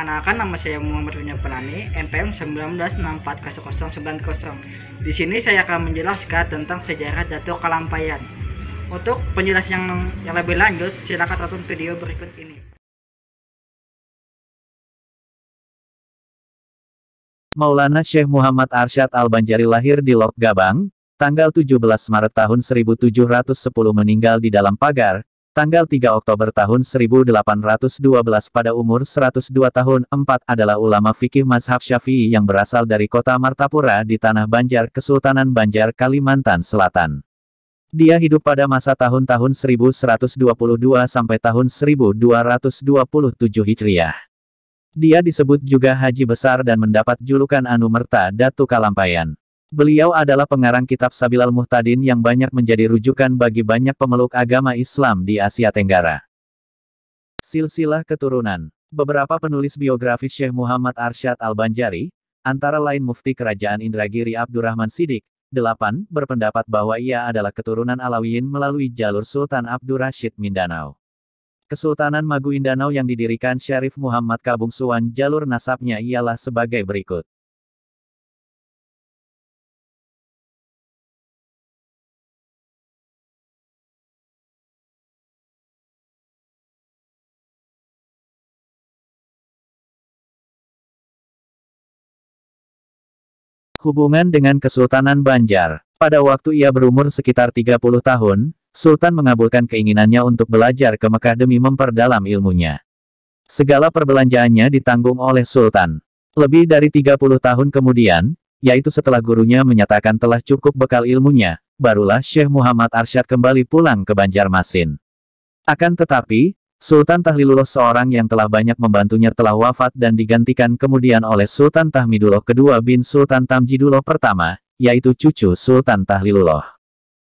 Perkenalkan, nama saya Muhammad Runya Pelani, NPM 19640090. Di sini saya akan menjelaskan tentang sejarah Datuk Kalampayan. Untuk penjelasan yang lebih lanjut, silakan tonton video berikut ini. Maulana Syekh Muhammad Arsyad Al-Banjari lahir di Lok Gabang, tanggal 17 Maret tahun 1710 meninggal di dalam pagar, tanggal 3 Oktober tahun 1812 pada umur 102 tahun. 4 adalah ulama fikih mazhab Syafi'i yang berasal dari kota Martapura di Tanah Banjar, Kesultanan Banjar, Kalimantan Selatan. Dia hidup pada masa tahun-tahun 1122 sampai tahun 1227 Hijriah. Dia disebut juga Haji Besar dan mendapat julukan Anumerta Datuk Kalampayan. Beliau adalah pengarang kitab Sabilal Muhtadin yang banyak menjadi rujukan bagi banyak pemeluk agama Islam di Asia Tenggara. Silsilah keturunan. Beberapa penulis biografis Syekh Muhammad Arsyad Al-Banjari, antara lain Mufti Kerajaan Indragiri Abdurrahman Siddiq, 8, berpendapat bahwa ia adalah keturunan Alawiyin melalui jalur Sultan Abdurrasyid Mindanao. Kesultanan Maguindanao yang didirikan Syarif Muhammad Kabungsuan, jalur nasabnya ialah sebagai berikut. Hubungan dengan Kesultanan Banjar. Pada waktu ia berumur sekitar 30 tahun, Sultan mengabulkan keinginannya untuk belajar ke Mekah demi memperdalam ilmunya. Segala perbelanjaannya ditanggung oleh Sultan. Lebih dari 30 tahun kemudian, yaitu setelah gurunya menyatakan telah cukup bekal ilmunya, barulah Syekh Muhammad Arsyad kembali pulang ke Banjarmasin. Akan tetapi, Sultan Tahlilullah, seorang yang telah banyak membantunya, telah wafat dan digantikan kemudian oleh Sultan Tahmidullah II bin Sultan Tamjidullah pertama, yaitu cucu Sultan Tahlilullah.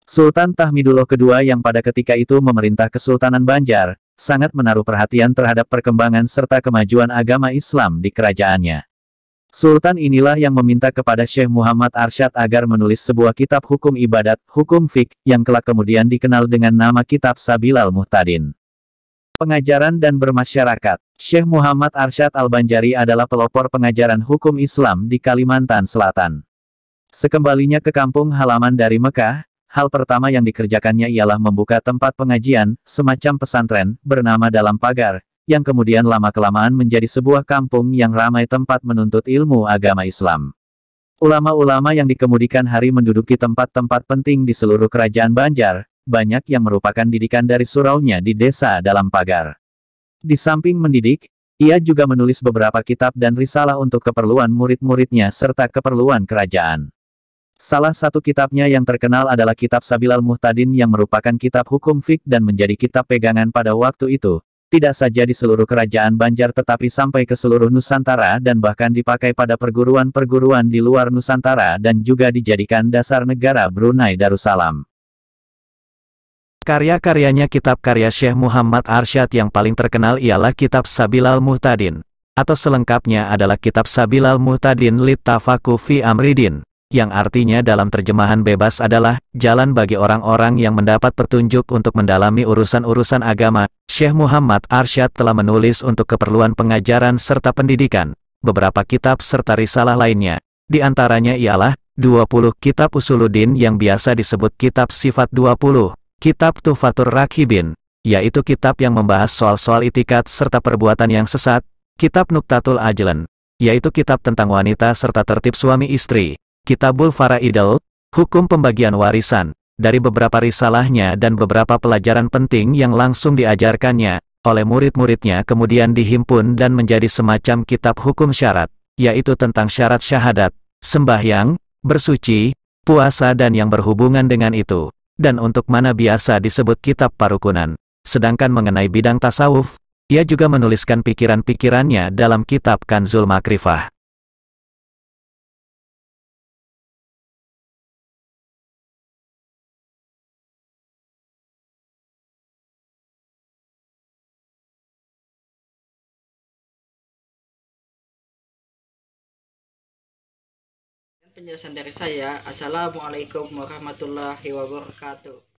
Sultan Tahmidullah II yang pada ketika itu memerintah Kesultanan Banjar, sangat menaruh perhatian terhadap perkembangan serta kemajuan agama Islam di kerajaannya. Sultan inilah yang meminta kepada Syekh Muhammad Arsyad agar menulis sebuah kitab hukum ibadat, hukum fiqh, yang kelak kemudian dikenal dengan nama Kitab Sabilal Muhtadin. Pengajaran dan bermasyarakat. Syekh Muhammad Arsyad Al-Banjari adalah pelopor pengajaran hukum Islam di Kalimantan Selatan. Sekembalinya ke kampung halaman dari Mekah, hal pertama yang dikerjakannya ialah membuka tempat pengajian, semacam pesantren, bernama Dalam Pagar, yang kemudian lama-kelamaan menjadi sebuah kampung yang ramai tempat menuntut ilmu agama Islam. Ulama-ulama yang dikemudikan hari menduduki tempat-tempat penting di seluruh kerajaan Banjar, banyak yang merupakan didikan dari suraunya di desa Dalam Pagar. Di samping mendidik, ia juga menulis beberapa kitab dan risalah untuk keperluan murid-muridnya serta keperluan kerajaan. Salah satu kitabnya yang terkenal adalah Kitab Sabilal Muhtadin yang merupakan kitab hukum fiqh dan menjadi kitab pegangan pada waktu itu, tidak saja di seluruh kerajaan Banjar tetapi sampai ke seluruh Nusantara dan bahkan dipakai pada perguruan-perguruan di luar Nusantara dan juga dijadikan dasar negara Brunei Darussalam. Karya-karyanya. Kitab karya Syekh Muhammad Arsyad yang paling terkenal ialah Kitab Sabilal Muhtadin, atau selengkapnya adalah Kitab Sabilal Muhtadin lit Tafaquh fi Amridin, yang artinya dalam terjemahan bebas adalah jalan bagi orang-orang yang mendapat petunjuk untuk mendalami urusan-urusan agama. Syekh Muhammad Arsyad telah menulis untuk keperluan pengajaran serta pendidikan beberapa kitab serta risalah lainnya. Di antaranya ialah 20 Kitab Usuluddin yang biasa disebut Kitab Sifat 20, Kitab Tuhfatur Raghibin, yaitu kitab yang membahas soal-soal itikat serta perbuatan yang sesat, Kitab Nuqtatul Ajlan, yaitu kitab tentang wanita serta tertib suami istri, Kitabul Faraidil, hukum pembagian warisan, dari beberapa risalahnya dan beberapa pelajaran penting yang langsung diajarkannya oleh murid-muridnya kemudian dihimpun dan menjadi semacam kitab hukum syarat, yaitu tentang syarat syahadat, sembahyang, bersuci, puasa dan yang berhubungan dengan itu, dan untuk mana biasa disebut kitab parukunan. Sedangkan mengenai bidang tasawuf, ia juga menuliskan pikiran-pikirannya dalam kitab Kanzul Makrifah. Penjelasan dari saya, Assalamualaikum warahmatullahi wabarakatuh.